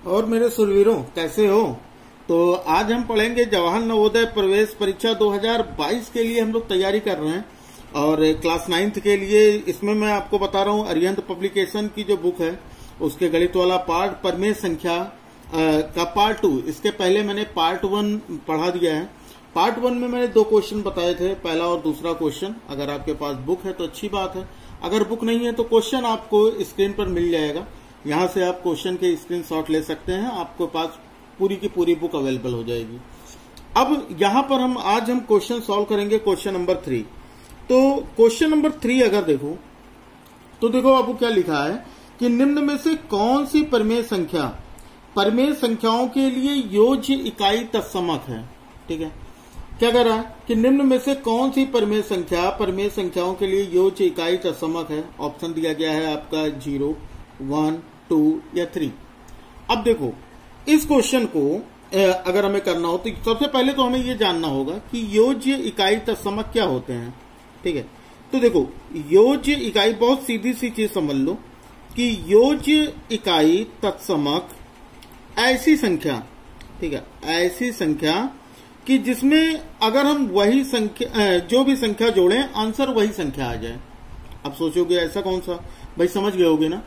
और मेरे सुरवीरों कैसे हो। तो आज हम पढ़ेंगे जवाहर नवोदय प्रवेश परीक्षा 2022 के लिए हम लोग तैयारी कर रहे हैं और क्लास 9th के लिए इसमें मैं आपको बता रहा हूँ अरिहंत पब्लिकेशन की जो बुक है उसके गणित वाला पार्ट परमेय संख्या का पार्ट 2। इसके पहले मैंने पार्ट 1 पढ़ा दिया है। पार्ट 1 में मैंने 2 क्वेश्चन बताए थे, पहला और दूसरा क्वेश्चन। अगर आपके पास बुक है तो अच्छी बात है, अगर बुक नहीं है तो क्वेश्चन आपको स्क्रीन पर मिल जाएगा। यहाँ से आप क्वेश्चन के स्क्रीनशॉट ले सकते हैं, आपके पास पूरी की पूरी बुक अवेलेबल हो जाएगी। अब यहाँ पर आज हम क्वेश्चन सॉल्व करेंगे, क्वेश्चन नंबर 3। तो क्वेश्चन नंबर 3 अगर देखो तो देखो आपको क्या लिखा है कि निम्न में से कौन सी परमेय संख्याओं के लिए योज्य इकाई तत्समक है। ठीक है, क्या कह रहा है कि निम्न में से कौन सी परमेय संख्याओं के लिए योज्य इकाई तत्समक है। ऑप्शन दिया गया है आपका 0, 1, 2 या 3। अब देखो इस क्वेश्चन को अगर हमें करना हो तो सबसे पहले तो हमें यह जानना होगा कि योज्य इकाई तत्समक क्या होते हैं। ठीक है, तो देखो योज्य इकाई बहुत सीधी सी चीज समझ लो कि योज्य इकाई तत्समक ऐसी संख्या, ठीक है, ऐसी संख्या कि जिसमें अगर हम वही संख्या जो भी संख्या जोड़ें आंसर वही संख्या आ जाए। अब सोचोगे ऐसा कौन सा, भाई समझ गए होगे ना।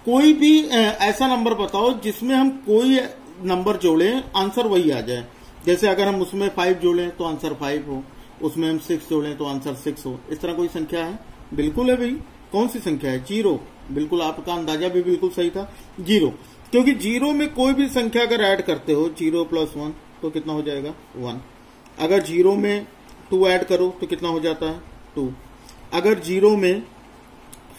कोई भी ऐसा नंबर बताओ जिसमें हम कोई नंबर जोड़ें आंसर वही आ जाए। जैसे अगर हम उसमें 5 जोड़ें तो आंसर 5 हो, उसमें हम 6 जोड़ें तो आंसर 6 हो। इस तरह कोई संख्या है? बिल्कुल है भाई। कौन सी संख्या है? 0। बिल्कुल, आपका अंदाजा भी बिल्कुल सही था, 0। क्योंकि 0 में कोई भी संख्या अगर ऐड करते हो 0 + 1 तो कितना हो जाएगा? 1। अगर 0 में 2 ऐड करो तो कितना हो जाता है? 2। अगर 0 में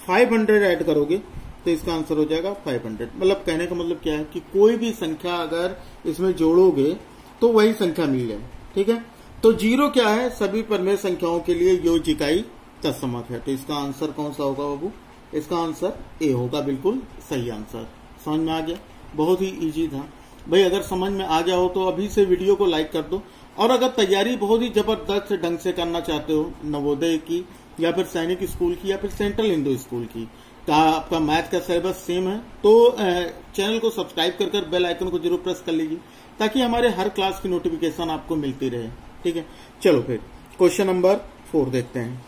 500 ऐड करोगे तो इसका आंसर हो जाएगा 500। मतलब कहने का मतलब क्या है कि कोई भी संख्या अगर इसमें जोड़ोगे तो वही संख्या मिल जाए। ठीक है, तो 0 क्या है? सभी परमेय संख्याओं के लिए योज्य इकाई तत्समक है। तो इसका आंसर कौन सा होगा बाबू? इसका आंसर ए होगा। बिल्कुल सही आंसर। समझ में आ गया? बहुत ही इजी था भाई। अगर समझ में आ गया हो तो अभी से वीडियो को लाइक कर दो। और अगर तैयारी बहुत ही जबरदस्त ढंग से करना चाहते हो नवोदय की या फिर सैनिक स्कूल की या फिर सेंट्रल हिंदू स्कूल की, का आपका मैथ का सिलेबस सेम है तो चैनल को सब्सक्राइब कर बेल आइकन को जरूर प्रेस कर लीजिए ताकि हमारे हर क्लास की नोटिफिकेशन आपको मिलती रहे। ठीक है, चलो फिर क्वेश्चन नंबर 4 देखते हैं।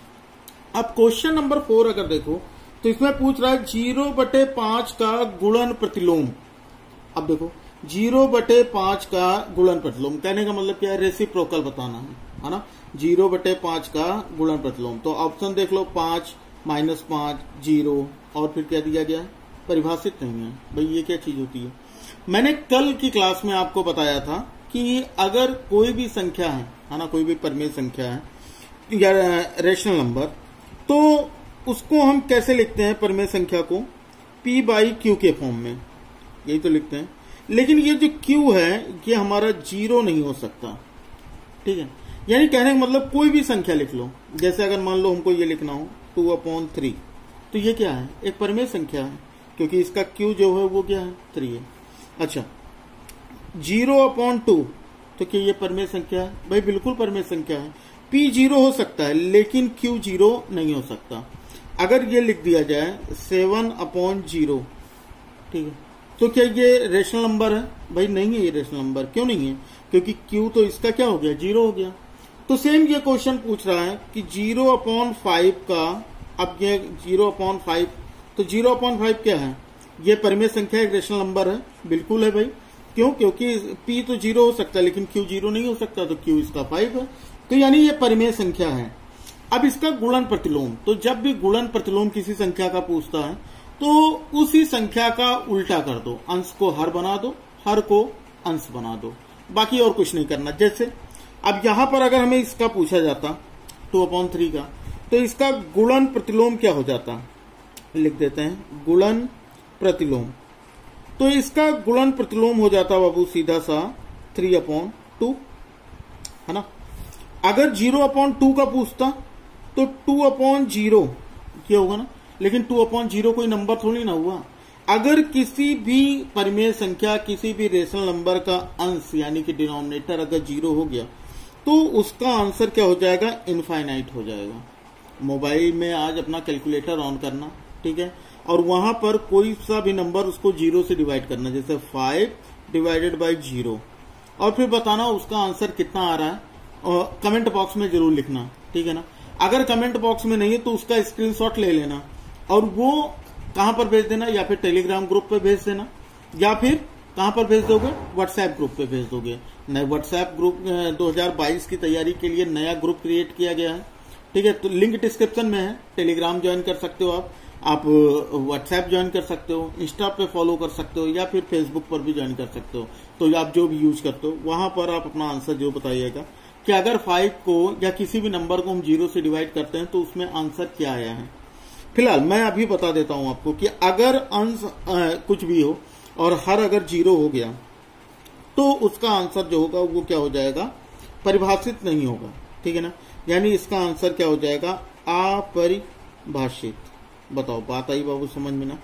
अब क्वेश्चन नंबर 4 अगर देखो तो इसमें पूछ रहा है 0/5 का गुणन प्रतिलोम। अब देखो 0/5 का गुणन प्रतिलोम कहने का मतलब क्या है? रेसिप्रोकल बताना है ना। 0/5 का गुणन प्रतिलोम। तो ऑप्शन देख लो, 5, -5, 0 और फिर क्या दिया गया? परिभाषित नहीं है भाई। ये क्या चीज होती है? मैंने कल की क्लास में आपको बताया था कि अगर कोई भी संख्या है ना, कोई भी परमेय संख्या है या रेशनल नंबर, तो उसको हम कैसे लिखते हैं? परमेय संख्या को P/Q के फॉर्म में, यही तो लिखते हैं। लेकिन ये जो Q है ये हमारा 0 नहीं हो सकता। ठीक है, यानी कहने का मतलब कोई भी संख्या लिख लो। जैसे अगर मान लो हमको ये लिखना हो 2/3, तो ये क्या है? एक परमेय संख्या है क्योंकि इसका Q जो है वो क्या है? 3 है। अच्छा, 0/2 तो क्या ये परमेय संख्या है? भाई बिल्कुल परमेय संख्या है। P 0 हो सकता है लेकिन Q 0 नहीं हो सकता। अगर ये लिख दिया जाए 7/0, ठीक है, तो क्या ये रेशनल नंबर है? भाई नहीं है ये रेशनल नंबर। क्यों नहीं है? क्योंकि Q तो इसका क्या हो गया? 0 हो गया। तो सेम ये क्वेश्चन पूछ रहा है कि 0/5 का, अब ये 0/5 तो 0/5 क्या है? ये परमेय संख्या एक रेशनल नंबर है। बिल्कुल है भाई। क्यों? क्योंकि P तो 0 हो सकता है लेकिन Q 0 नहीं हो सकता, तो Q इसका 5 है। तो यानी ये परमेय संख्या है। अब इसका गुणन प्रतिलोम, तो जब भी गुणन प्रतिलोम किसी संख्या का पूछता है तो उसी संख्या का उल्टा कर दो, अंश को हर बना दो, हर को अंश बना दो, बाकी और कुछ नहीं करना। जैसे अब यहां पर अगर हमें इसका पूछा जाता 2/3 का, तो इसका गुणन प्रतिलोम क्या हो जाता? लिख देते हैं गुणन प्रतिलोम। तो इसका गुणन प्रतिलोम हो जाता बाबू सीधा सा 3/2, है ना। अगर 0/2 का पूछता तो 2/0 क्या होगा ना, लेकिन 2/0 कोई नंबर थोड़ी ना हुआ। अगर किसी भी परमेय संख्या, किसी भी रेशनल नंबर का अंश यानी कि डिनोमिनेटर अगर 0 हो गया तो उसका आंसर क्या हो जाएगा? इनफाइनाइट हो जाएगा। मोबाइल में आज अपना कैलकुलेटर ऑन करना, ठीक है, और वहां पर कोई सा भी नंबर उसको 0 से डिवाइड करना, जैसे 5 डिवाइडेड बाई 0, और फिर बताना उसका आंसर कितना आ रहा है और कमेंट बॉक्स में जरूर लिखना, ठीक है ना। अगर कमेंट बॉक्स में नहीं है तो उसका स्क्रीनशॉट ले लेना और वो कहां पर भेज देना, या फिर टेलीग्राम ग्रुप पे भेज देना, या फिर कहां पर भेज दोगे, व्हाट्सएप ग्रुप पे भेज दोगे। नए व्हाट्सएप ग्रुप 2022 की तैयारी के लिए नया ग्रुप क्रिएट किया गया है, ठीक है। तो लिंक डिस्क्रिप्शन में है, टेलीग्राम ज्वाइन कर सकते हो आप व्हाट्सएप ज्वाइन कर सकते हो, इंस्टा पे फॉलो कर सकते हो, या फिर फेसबुक पर भी ज्वाइन कर सकते हो। तो आप जो भी यूज करते हो वहां पर आप अपना आंसर जो बताइएगा कि अगर 5 को या किसी भी नंबर को हम 0 से डिवाइड करते हैं तो उसमें आंसर क्या आया है। फिलहाल मैं अभी बता देता हूं आपको कि अगर अंश कुछ भी हो और हर अगर 0 हो गया तो उसका आंसर जो होगा वो क्या हो जाएगा, परिभाषित नहीं होगा, ठीक है ना। यानी इसका आंसर क्या हो जाएगा, अपरिभाषित। बताओ बात आई बाबू समझ में ना।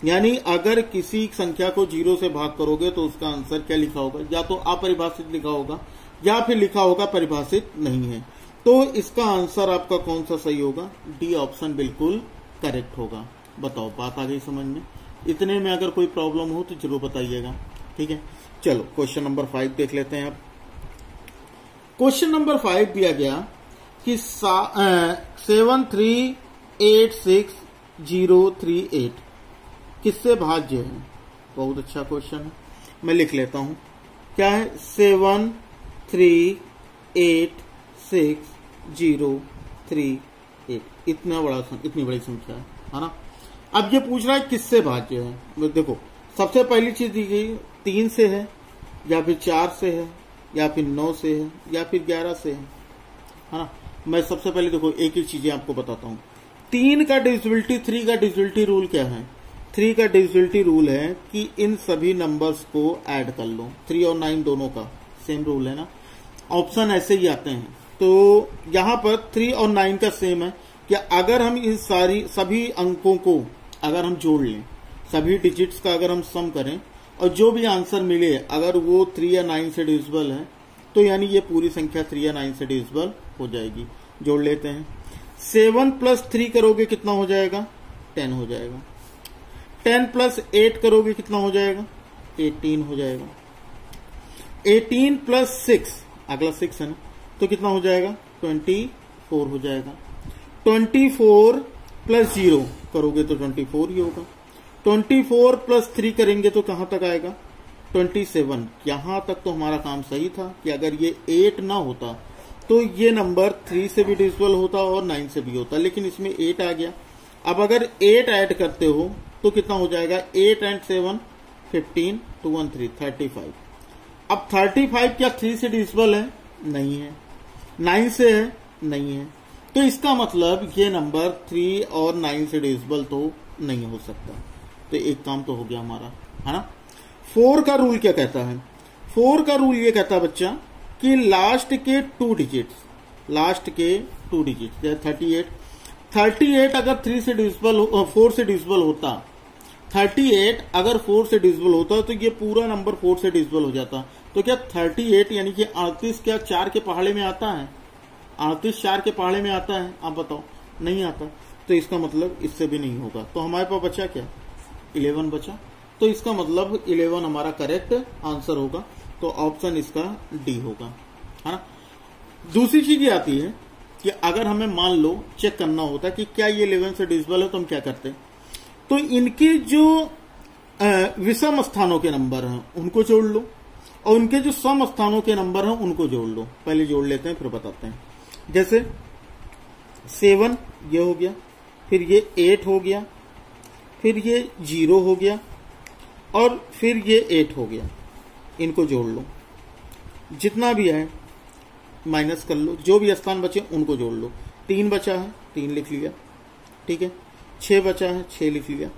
यानी अगर किसी संख्या को 0 से भाग करोगे तो उसका आंसर क्या लिखा होगा, या तो अपरिभाषित लिखा होगा या फिर लिखा होगा परिभाषित नहीं है। तो इसका आंसर आपका कौन सा सही होगा, डी ऑप्शन बिल्कुल करेक्ट होगा। बताओ बात आ गई समझ में। इतने में अगर कोई प्रॉब्लम हो तो जरूर बताइएगा, ठीक है। चलो क्वेश्चन नंबर 5 देख लेते हैं। अब क्वेश्चन नंबर 5 दिया गया कि 7386038 किससे भाज्य है। बहुत अच्छा क्वेश्चन है, मैं लिख लेता हूं। क्या है, 7386038, इतनी बड़ी संख्या है ना। अब ये पूछ रहा है किससे भाज्य है। देखो सबसे पहली चीज दी गई 3 से है, या फिर 4 से है, या फिर 9 से है, या फिर 11 से है ना। मैं सबसे पहले देखो एक एक चीजें आपको बताता हूँ। 3 का डिविजिबिलिटी, 3 का डिविजिबिलिटी रूल क्या है। 3 का डिविजिबिलिटी रूल है कि इन सभी नंबर्स को ऐड कर लो। 3 और 9 दोनों का सेम रूल है ना। ऑप्शन ऐसे ही आते हैं। तो यहां पर 3 और 9 का सेम है कि अगर हम इन सभी अंकों को अगर हम जोड़ लें, सभी डिजिट्स का अगर हम सम करें और जो भी आंसर मिले अगर वो 3 या 9 से डिविजिबल है तो यानी ये पूरी संख्या 3 या 9 से डिविजिबल हो जाएगी। जोड़ लेते हैं। 7 प्लस 3 करोगे कितना हो जाएगा, 10 हो जाएगा। 10 प्लस 8 करोगे कितना हो जाएगा, 18 हो जाएगा। 18 प्लस 6, अगला 6 है ना, तो कितना हो जाएगा, 24 हो जाएगा। 24 प्लस 0 करोगे तो 24 ही होगा। 24 प्लस 3 करेंगे तो कहां तक आएगा, 27। यहां तक तो हमारा काम सही था कि अगर ये 8 ना होता तो ये नंबर 3 से भी डिविजिबल होता और 9 से भी होता, लेकिन इसमें 8 आ गया। अब अगर 8 ऐड करते हो तो कितना हो जाएगा, 8 and 7 15, 2 and 3 35। अब 35 क्या 3 से डिविजिबल है, नहीं है। 9 से है, नहीं है। तो इसका मतलब ये नंबर 3 और 9 से डिविजिबल तो नहीं हो सकता। तो एक काम तो हो गया हमारा, है ना। 4 का रूल क्या कहता है, 4 का रूल ये कहता है बच्चा कि लास्ट के 2 डिजिट्स, जैसे 38 अगर 3 से डिविजिबल 4 से डिविजिबल होता, 38 अगर 4 से डिविजिबल होता तो ये पूरा नंबर 4 से डिविजिबल हो जाता। तो क्या 38 यानी कि 38 क्या 4 के पहाड़े में आता है, 38 4 के पहाड़े में आता है, आप बताओ, नहीं आता। तो इसका मतलब इससे भी नहीं होगा। तो हमारे पास बचा क्या, 11 बचा। तो इसका मतलब 11 हमारा करेक्ट आंसर होगा। तो ऑप्शन इसका डी होगा, है ना। दूसरी चीज ये आती है कि अगर हमें मान लो चेक करना होता कि क्या ये 11 से डिविजिबल है तो हम क्या करते, तो इनके जो विषम स्थानों के नंबर हैं उनको जोड़ लो और उनके जो सम स्थानों के नंबर हैं उनको जोड़ लो। पहले जोड़ लेते हैं फिर बताते हैं। जैसे 7 ये हो गया, फिर ये 8 हो गया, फिर ये 0 हो गया और फिर ये 8 हो गया। इनको जोड़ लो, जितना भी है माइनस कर लो, जो भी स्थान बचे उनको जोड़ लो। 3 बचा है, 3 लिख लिया, ठीक है। 6 बचा है, 6 लिख लिया,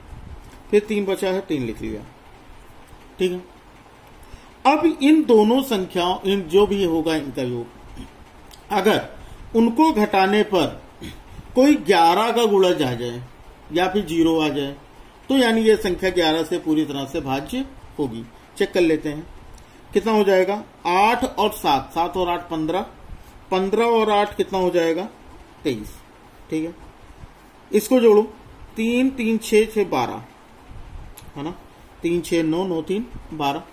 फिर 3 बचा है, 3 लिख लिया, ठीक है। अब इन दोनों संख्याओं, इन जो भी होगा इनका योग, अगर उनको घटाने पर कोई 11 का गुणज आ जाए या फिर 0 आ जाए तो यानी ये संख्या 11 से पूरी तरह से भाज्य होगी। चेक कर लेते हैं कितना हो जाएगा, 8 और 7, 7 और 8 15, 15 और 8 कितना हो जाएगा, 23, ठीक है। इसको जोड़ो, 3 3 6 6 12 है ना, 3 6 9 9 3 12।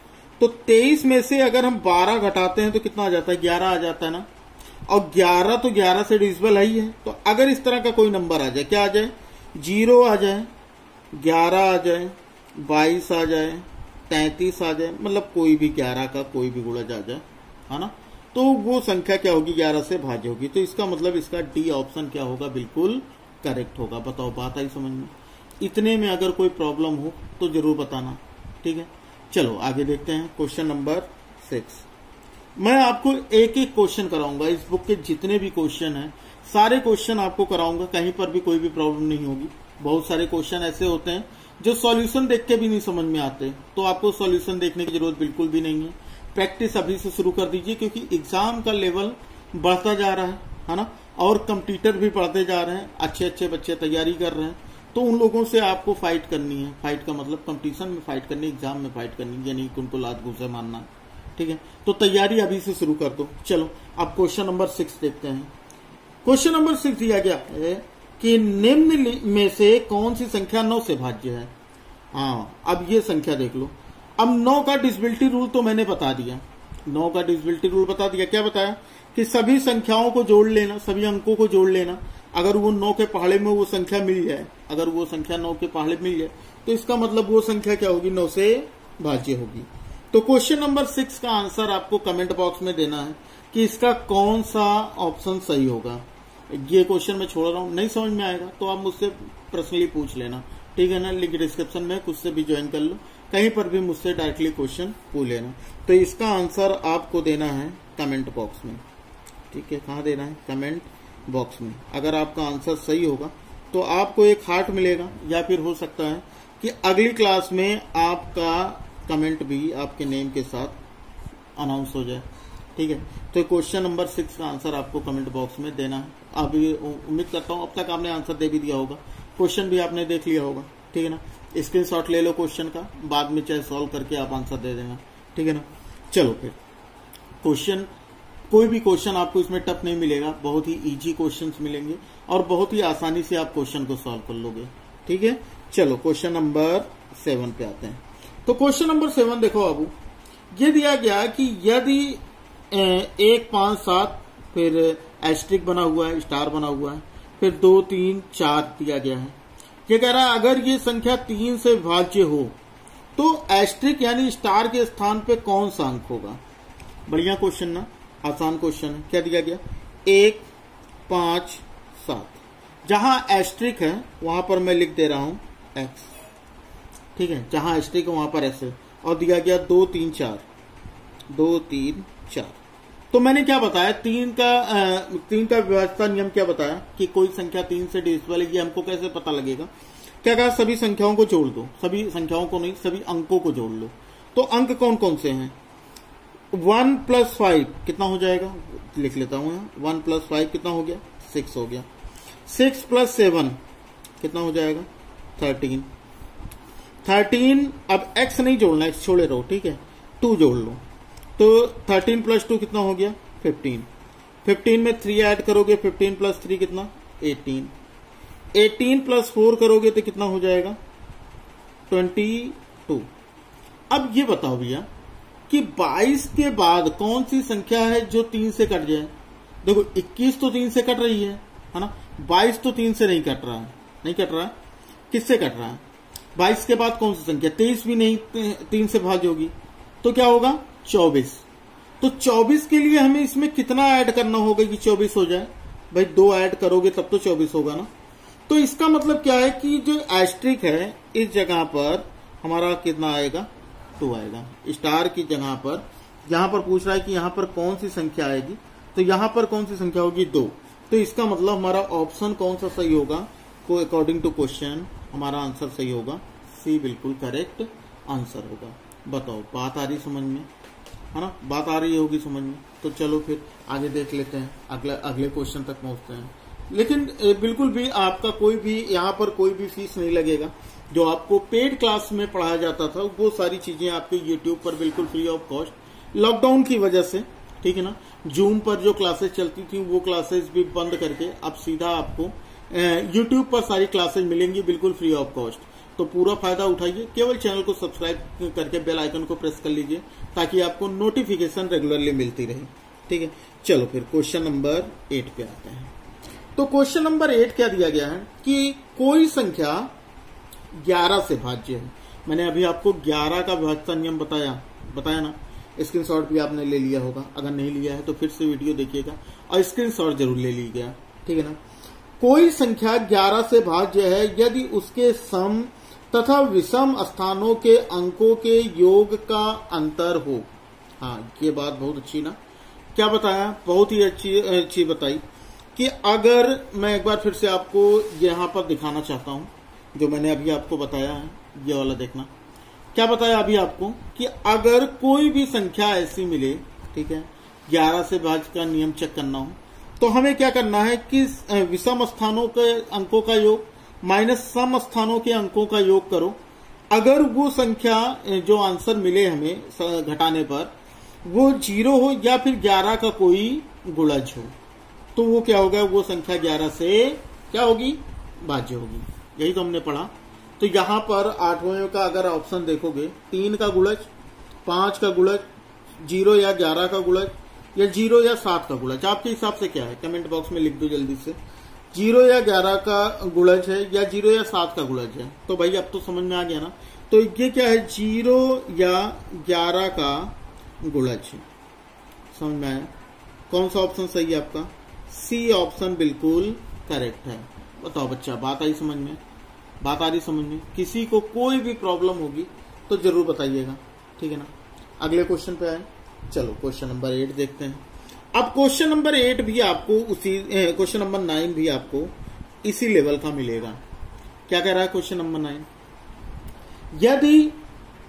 तो 23 में से अगर हम 12 घटाते हैं तो कितना आ जाता है, 11 आ जाता है ना। और 11 तो 11 से डिविजिबल ही है। तो अगर इस तरह का कोई नंबर आ जाए, क्या आ जाए, 0 आ जाए, 11 आ जाए, 22 आ जाए, 33 आ जाए, मतलब कोई भी 11 का कोई भी गुणज आ जाए, है ना, तो वो संख्या क्या होगी, 11 से भाज्य होगी। तो इसका मतलब इसका डी ऑप्शन क्या होगा, बिल्कुल करेक्ट होगा। बताओ, बात आई समझ में? इतने में अगर कोई प्रॉब्लम हो तो जरूर बताना, ठीक है। चलो आगे देखते हैं। Question number 6। मैं आपको एक एक क्वेश्चन कराऊंगा। इस बुक के जितने भी क्वेश्चन हैं सारे क्वेश्चन आपको कराऊंगा, कहीं पर भी कोई भी प्रॉब्लम नहीं होगी। बहुत सारे क्वेश्चन ऐसे होते हैं जो सॉल्यूशन देख के भी नहीं समझ में आते, तो आपको सॉल्यूशन देखने की जरूरत बिल्कुल भी नहीं है। प्रैक्टिस अभी से शुरू कर दीजिए, क्योंकि एग्जाम का लेवल बढ़ता जा रहा है ना, और कंपटीटर भी बढ़ते जा रहे हैं। अच्छे अच्छे बच्चे तैयारी कर रहे हैं, तो उन लोगों से आपको फाइट करनी है। फाइट का मतलब कंपटीशन में फाइट करनी, एग्जाम में फाइट करनी, यानी कि उनको लात घूसे मारना, ठीक है। तो तैयारी अभी से शुरू कर दो। चलो अब क्वेश्चन नंबर 6 देखते हैं। क्वेश्चन नंबर 6 दिया गया है कि निम्न में से कौन सी संख्या 9 से भाज्य है। हाँ, अब ये संख्या देख लो। अब 9 का डिविजिबिलिटी रूल तो मैंने बता दिया, 9 का डिविजिबिलिटी रूल बता दिया। क्या बताया कि सभी संख्याओं को जोड़ लेना, सभी अंकों को जोड़ लेना। अगर वो 9 के पहाड़े में वो संख्या मिल जाए, अगर वो संख्या 9 के पहाड़े मिल जाए, तो इसका मतलब वो संख्या क्या होगी, 9 से भाज्य होगी। तो क्वेश्चन नंबर 6 का आंसर आपको कमेंट बॉक्स में देना है कि इसका कौन सा ऑप्शन सही होगा। ये क्वेश्चन मैं छोड़ रहा हूं, नहीं समझ में आएगा तो आप मुझसे पर्सनली पूछ लेना, ठीक है ना। लिंक डिस्क्रिप्शन में कुछ से भी ज्वाइन कर लो, कहीं पर भी मुझसे डायरेक्टली क्वेश्चन पूछ लेना। तो इसका आंसर आपको देना है कमेंट बॉक्स में, ठीक है। कहाँ देना है, कमेंट बॉक्स में। अगर आपका आंसर सही होगा तो आपको एक हार्ट मिलेगा, या फिर हो सकता है कि अगली क्लास में आपका कमेंट भी आपके नेम के साथ अनाउंस हो जाए, ठीक है। तो क्वेश्चन नंबर 6 का आंसर आपको कमेंट बॉक्स में देना है। अभी उम्मीद करता हूं अब तक आपने आंसर दे भी दिया होगा, क्वेश्चन भी आपने देख लिया होगा, ठीक है ना। स्क्रीनशॉट ले लो क्वेश्चन का, बाद में चाहे सॉल्व करके आप आंसर दे देना, ठीक है ना। चलो फिर क्वेश्चन, कोई भी क्वेश्चन आपको इसमें टफ नहीं मिलेगा, बहुत ही इजी क्वेश्चंस मिलेंगे और बहुत ही आसानी से आप क्वेश्चन को सॉल्व कर लोगे, ठीक है। चलो क्वेश्चन नंबर 7 पे आते हैं। तो क्वेश्चन नंबर 7 देखो बाबू, ये दिया गया कि यदि 1 5 7 फिर एस्ट्रिक बना हुआ है, स्टार बना हुआ है, फिर 2 3 4 दिया गया है। ये कह रहा है अगर ये संख्या 3 से भाज्य हो तो एस्ट्रिक यानी स्टार के स्थान पे कौन सा अंक होगा। बढ़िया क्वेश्चन ना, आसान क्वेश्चन है। क्या दिया गया, 1 5 7, जहां एस्ट्रिक है वहां पर मैं लिख दे रहा हूं x, ठीक है। जहां एस्ट्रिक है वहां पर s है, और दिया गया 2 3 4, 2 3 4। तो मैंने क्या बताया, 3 का विभाज्यता नियम क्या बताया कि कोई संख्या 3 से डिविजिबल है, ये हमको कैसे पता लगेगा। क्या कहा, सभी संख्याओं को जोड़ दो, सभी संख्याओं को नहीं, सभी अंकों को जोड़ लो। तो अंक कौन कौन से हैं, 1 + 5 कितना हो जाएगा, लिख लेता हूं यहाँ। 1 + 5 कितना हो गया, 6 हो गया। 6 + 7 कितना हो जाएगा, 13। 13, अब x नहीं जोड़ना, x छोड़े रहो, ठीक है, 2 जोड़ लो। तो 13 + 2 कितना हो गया, 15। 15 में 3 ऐड करोगे, 15 + 3 कितना, 18। 18 + 4 करोगे तो कितना हो जाएगा, 22। अब ये बताओ भैया कि 22 के बाद कौन सी संख्या है जो 3 से कट जाए। देखो 21 तो 3 से कट रही है ना, 22 तो 3 से नहीं कट रहा है, नहीं कट रहा है। किससे कट रहा है, 22 के बाद कौन सी संख्या, 23 भी नहीं 3 से भाज्य होगी, तो क्या होगा, 24। तो 24 के लिए हमें इसमें कितना ऐड करना होगा कि 24 हो जाए, भाई 2 ऐड करोगे तब तो 24 होगा ना। तो इसका मतलब क्या है कि जो एस्ट्रिक है इस जगह पर हमारा कितना आएगा, 2 आएगा। स्टार की जगह पर, यहां पर पूछ रहा है कि यहां पर कौन सी संख्या आएगी, तो यहां पर कौन सी संख्या होगी, 2। तो इसका मतलब हमारा ऑप्शन कौन सा सही होगा, को अकॉर्डिंग टू क्वेश्चन हमारा आंसर सही होगा, सी बिल्कुल करेक्ट आंसर होगा। बताओ बात आ रही समझ में, है ना, बात आ रही होगी समझ में। तो चलो फिर आगे देख लेते हैं, अगले क्वेश्चन तक पहुंचते हैं। लेकिन बिल्कुल भी आपका कोई भी यहाँ पर कोई भी फीस नहीं लगेगा। जो आपको पेड क्लास में पढ़ाया जाता था वो सारी चीजें आपके यूट्यूब पर बिल्कुल फ्री ऑफ कॉस्ट, लॉकडाउन की वजह से, ठीक है ना। जूम पर जो क्लासेस चलती थी वो क्लासेस भी बंद करके अब सीधा आपको यूट्यूब पर सारी क्लासेज मिलेंगी बिल्कुल फ्री ऑफ कॉस्ट। तो पूरा फायदा उठाइए, केवल चैनल को सब्सक्राइब करके बेल आइकन को प्रेस कर लीजिए ताकि आपको नोटिफिकेशन रेगुलरली मिलती रहे। ठीक है, चलो फिर क्वेश्चन नंबर 8 पे आते हैं। तो क्वेश्चन नंबर 8 क्या दिया गया है कि कोई संख्या 11 से भाज्य है। मैंने अभी आपको 11 का भाज्यता नियम बताया ना, स्क्रीनशॉट भी आपने ले लिया होगा, अगर नहीं लिया है तो फिर से वीडियो देखिएगा और स्क्रीनशॉट जरूर ले लीजिएगा। ठीक है ना। कोई संख्या 11 से भाज्य है यदि उसके सम तथा विषम स्थानों के अंकों के योग का अंतर हो। हाँ, ये बात बहुत अच्छी ना, क्या बताया, बहुत ही अच्छी बताई कि अगर मैं एक बार फिर से आपको यहां पर दिखाना चाहता हूं जो मैंने अभी आपको बताया है, ये वाला देखना। क्या बताया अभी आपको कि अगर कोई भी संख्या ऐसी मिले, ठीक है, 11 से भाज्य का नियम चेक करना हो तो हमें क्या करना है कि विषम स्थानों के अंकों का योग माइनस सम स्थानों के अंकों का योग करो। अगर वो संख्या जो आंसर मिले हमें घटाने पर वो 0 हो या फिर 11 का कोई गुणज हो तो वो क्या होगा, वो संख्या 11 से क्या होगी, भाज्य होगी। यही तो हमने पढ़ा। तो यहां पर 8वें का अगर ऑप्शन देखोगे, 3 का गुणज, 5 का गुणज, 0 या 11 का गुणज या 0 या 7 का गुणज, आपके हिसाब से क्या है कमेंट बॉक्स में लिख दो जल्दी से। 0 या 11 का गुणज है या 0 या 7 का गुणज है। तो भाई अब तो समझ में आ गया ना। तो ये क्या है, 0 या 11 का गुणज है। समझ में आया? कौन सा ऑप्शन सही है आपका? सी ऑप्शन बिल्कुल करेक्ट है। बताओ बच्चा, बात आई समझ में? बात आ रही समझ में? किसी को कोई भी प्रॉब्लम होगी तो जरूर बताइएगा। ठीक है ना। अगले क्वेश्चन पे आए, चलो क्वेश्चन नंबर 8 देखते हैं। अब क्वेश्चन नंबर 8 भी आपको उसी, क्वेश्चन नंबर 9 भी आपको इसी लेवल का मिलेगा। क्या कह रहा है क्वेश्चन नंबर 9? यदि,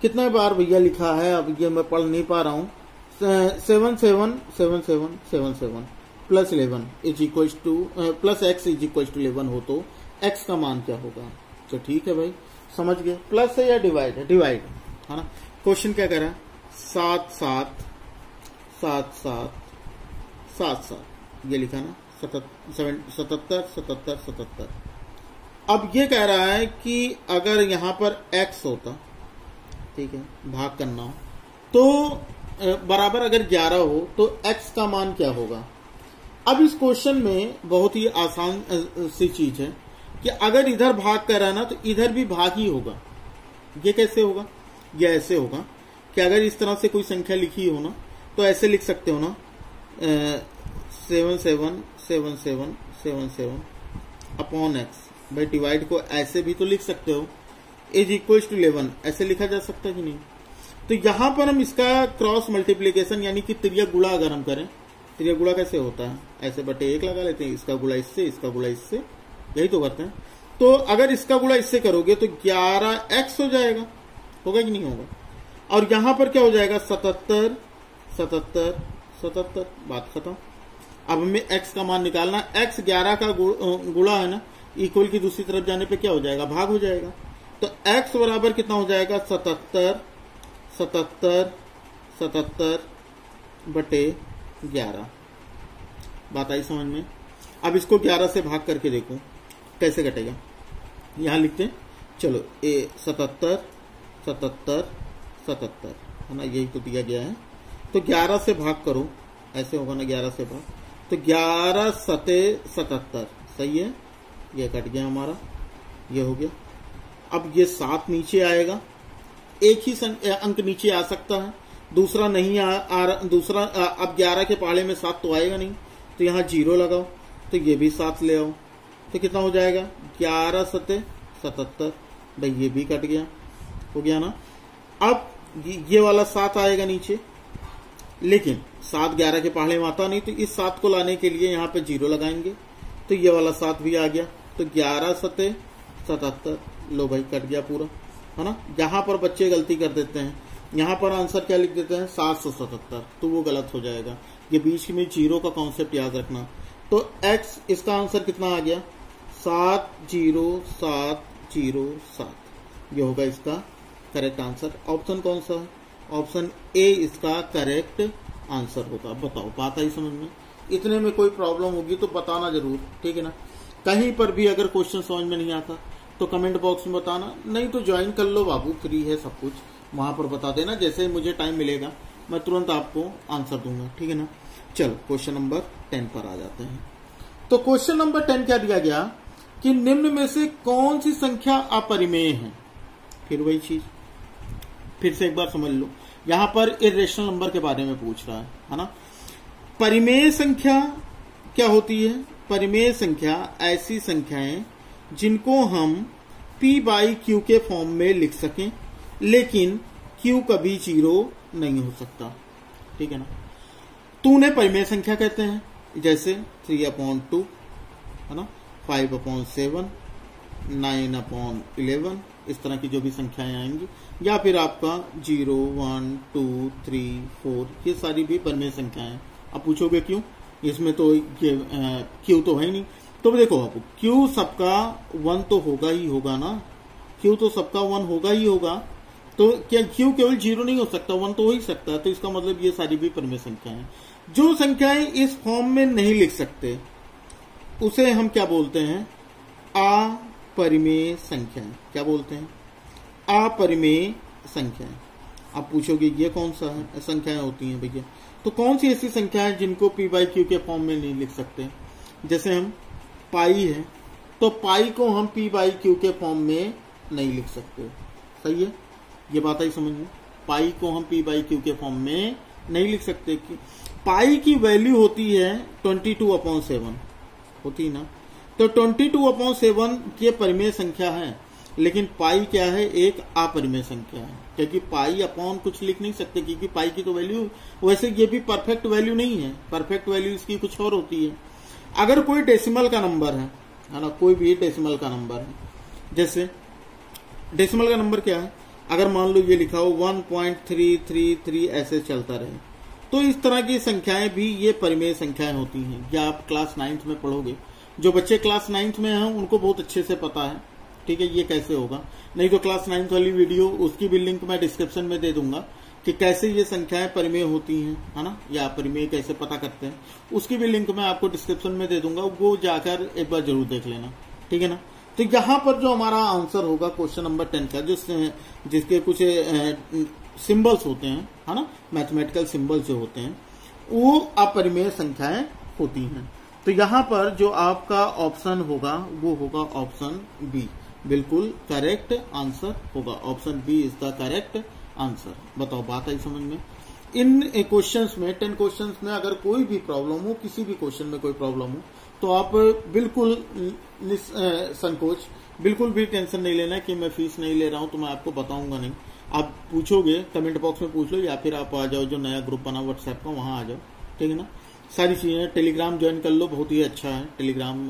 कितना बार भैया लिखा है, अब ये मैं पढ़ नहीं पा रहा हूं, 7 7 7 7 7 7 plus 11 is equal to plus x is equal to 11 हो तो एक्स का मान क्या होगा? तो ठीक है भाई, समझ गए। प्लस है या डिवाइड है? डिवाइड है ना। क्वेश्चन क्या कह रहा है? 7 7 7 7 7 7 ये लिखा ना, 77 77 77। अब ये कह रहा है कि अगर यहां पर x होता, ठीक है, भाग करना हो तो बराबर अगर 11 हो तो x का मान क्या होगा? अब इस क्वेश्चन में बहुत ही आसान सी चीज है कि अगर इधर भाग कर रहा है ना तो इधर भी भाग ही होगा। ये कैसे होगा? ये ऐसे होगा कि अगर इस तरह से कोई संख्या लिखी हो ना तो ऐसे लिख सकते हो ना, 7 7 7 7 7 7 अपॉन एक्स। भाई डिवाइड को ऐसे भी तो लिख सकते हो, इज इक्वल टू 11, ऐसे लिखा जा सकता है कि नहीं? तो यहां पर हम इसका क्रॉस मल्टीप्लीकेशन यानी कि तिर्यक गुणा अगर हम करें, तिर्यक गुणा कैसे होता है? ऐसे बटे 1 लगा लेते हैं, इसका गुणा इससे, इसका गुणा इससे, यही तो करते हैं। तो अगर इसका गुणा इससे करोगे तो 11x हो जाएगा, होगा कि नहीं होगा? और यहां पर क्या हो जाएगा? 77 77 77, बात खत्म। अब हमें x का मान निकालना, x 11 का गुणा है ना, इक्वल की दूसरी तरफ जाने पे क्या हो जाएगा? भाग हो जाएगा। तो x बराबर कितना हो जाएगा? 77 77 77 बटे 11। बात आई समझ में? अब इसको 11 से भाग करके देखो कैसे घटेगा। यहां लिखते हैं, चलो 77 77 77 है ना, यही तो दिया गया है। तो 11 से भाग करो, ऐसे होगा ना, 11 से भाग, तो 11 सते 77, सही है। ये कट गया हमारा, ये हो गया। अब ये 7 नीचे आएगा, एक ही अंक नीचे आ सकता है, दूसरा नहीं आ रहा, दूसरा अब 11 के पहाड़े में 7 तो आएगा नहीं, तो यहां 0 लगाओ, तो ये भी 7 ले आओ, तो कितना हो जाएगा? 11 सते 77। भाई ये भी कट गया, हो गया ना। अब ये वाला 7 आएगा नीचे, लेकिन 7 11 के पहाड़े में आता नहीं, तो इस 7 को लाने के लिए यहाँ पे 0 लगाएंगे, तो ये वाला 7 भी आ गया। तो 11 सते 77, लो भाई कट गया पूरा, है ना। यहाँ पर बच्चे गलती कर देते हैं, यहाँ पर आंसर क्या लिख देते हैं? 777, तो वो गलत हो जाएगा। ये बीच में 0 का कॉन्सेप्ट याद रखना। तो x, इसका आंसर कितना आ गया? 70707, ये होगा इसका करेक्ट आंसर। ऑप्शन कौन सा है? ऑप्शन ए इसका करेक्ट आंसर होगा। बताओ, बात आई समझ में? इतने में कोई प्रॉब्लम होगी तो बताना जरूर, ठीक है ना। कहीं पर भी अगर क्वेश्चन समझ में नहीं आता तो कमेंट बॉक्स में बताना, नहीं तो ज्वाइन कर लो बाबू, फ्री है सब कुछ, वहां पर बता देना। जैसे ही मुझे टाइम मिलेगा मैं तुरंत आपको आंसर दूंगा, ठीक है ना। चलो क्वेश्चन नंबर 10 पर आ जाते हैं। तो क्वेश्चन नंबर 10 क्या दिया गया कि निम्न में से कौन सी संख्या अपरिमेय है। फिर वही चीज, फिर से एक बार समझ लो, यहां पर इर्रेशनल नंबर के बारे में पूछ रहा है ना। परिमेय संख्या क्या होती है? परिमेय संख्या ऐसी संख्याएं जिनको हम p/q के फॉर्म में लिख सकें, लेकिन q कभी 0 नहीं हो सकता, ठीक है ना। तो उन्हें परिमेय संख्या कहते हैं, जैसे 3/2 है ना, 5/7, 9/11, इस तरह की जो भी संख्याएं आएंगी, या फिर आपका 0, 1, 2, 3, 4, ये सारी भी परिमेय संख्याएं हैं। अब पूछोगे क्यों, इसमें तो क्यू तो है ही नहीं। तो देखो आप, क्यू सबका 1 तो होगा ही होगा ना, क्यू तो सबका 1 होगा ही होगा, तो क्या क्यू केवल 0 नहीं हो सकता, 1 तो हो ही सकता है। तो इसका मतलब ये सारी भी परिमेय संख्याएं हैं। जो संख्याएं इस फॉर्म में नहीं लिख सकते उसे हम क्या बोलते हैं? अपरिमेय संख्याएं। क्या बोलते हैं? अपरिमेय संख्याएं। आप पूछोगे ये कौन सा है संख्याएं होती हैं भैया, तो कौन सी ऐसी संख्याएं जिनको p/q के फॉर्म में नहीं लिख सकते? जैसे हम पाई है, तो पाई को हम p/q के फॉर्म में नहीं लिख सकते, सही है, ये बात आई समझ में। पाई को हम p/q के फॉर्म में नहीं लिख सकते कि पाई की वैल्यू होती है 22/7 होती ना, तो 22/7 ये परिमेय संख्या है, लेकिन पाई क्या है? एक अपरिमेय संख्या है, क्योंकि पाई अपॉन कुछ लिख नहीं सकते, क्योंकि पाई की तो वैल्यू, वैसे ये भी परफेक्ट वैल्यू नहीं है, परफेक्ट वैल्यू इसकी कुछ और होती है। अगर कोई डेसिमल का नंबर है ना, कोई भी डेसिमल का नंबर है, जैसे डेसिमल का नंबर क्या है, अगर मान लो ये लिखा हो 1.333 ऐसे चलता रहे, तो इस तरह की संख्याएं भी ये परिमेय संख्याएं होती हैं। या आप क्लास 9th में पढ़ोगे, जो बच्चे क्लास 9th में हैं उनको बहुत अच्छे से पता है, ठीक है, ये कैसे होगा। नहीं तो क्लास 9th वाली वीडियो, उसकी भी लिंक मैं डिस्क्रिप्शन में दे दूंगा कि कैसे ये संख्याएं परिमेय होती हैं, है ना, या परिमेय कैसे पता करते हैं, उसकी भी लिंक मैं आपको डिस्क्रिप्शन में दे दूंगा, वो जाकर एक बार जरूर देख लेना, ठीक है ना। तो यहाँ पर जो हमारा आंसर होगा क्वेश्चन नंबर 10 का, जिसके कुछ सिंबल्स होते हैं, है ना, मैथमेटिकल सिंबल्स जो होते हैं, वो अपरिमेय संख्याएं होती हैं। तो यहाँ पर जो आपका ऑप्शन होगा वो होगा ऑप्शन बी, बिल्कुल करेक्ट आंसर होगा। Option B is the correct answer. बताओ, बात आई समझ में। इन क्वेश्चंस में, 10 क्वेश्चंस में अगर कोई भी प्रॉब्लम हो, किसी भी क्वेश्चन में कोई प्रॉब्लम हो, तो आप बिल्कुल संकोच, बिल्कुल भी टेंशन नहीं लेना कि मैं फीस नहीं ले रहा हूं तो मैं आपको बताऊंगा नहीं। आप पूछोगे, कमेंट बॉक्स में पूछ लो, या फिर आप आ जाओ, जो नया ग्रुप बना व्हाट्सएप का, वहां आ जाओ, ठीक है ना। सारी चीजें, टेलीग्राम ज्वाइन कर लो, बहुत ही अच्छा है टेलीग्राम,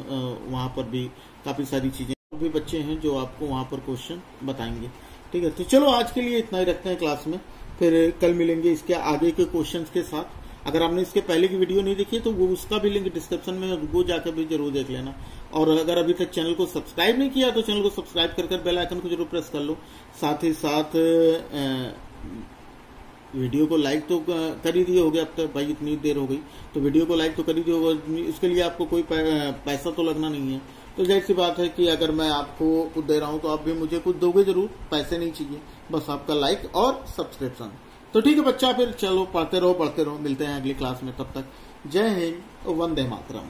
वहां पर भी काफी सारी चीजें, भी बच्चे हैं जो आपको वहां पर क्वेश्चन बताएंगे, ठीक है। तो चलो आज के लिए इतना ही रखते हैं क्लास में, फिर कल मिलेंगे इसके आगे के क्वेश्चंस के साथ। अगर आपने इसके पहले की वीडियो नहीं देखी तो वो उसका भी लिंक डिस्क्रिप्शन में, वो जाकर भी जरूर देख लेना। और अगर अभी तक चैनल को सब्सक्राइब नहीं किया तो चैनल को सब्सक्राइब कर बेल आइकन को जरूर प्रेस कर लो। साथ ही साथ वीडियो को लाइक तो कर ही दिए होगे, अब तक भाई इतनी देर हो गई तो वीडियो को लाइक तो कर ही दिए होगा, इसके लिए आपको कोई पैसा तो लगना नहीं है। तो जाहिर सी बात है कि अगर मैं आपको कुछ दे रहा हूं तो आप भी मुझे कुछ दोगे जरूर, पैसे नहीं चाहिए, बस आपका लाइक और सब्सक्रिप्शन। तो ठीक है बच्चा, फिर चलो पढ़ते रहो, मिलते हैं अगली क्लास में, तब तक जय हिंद, वंदे मातरम।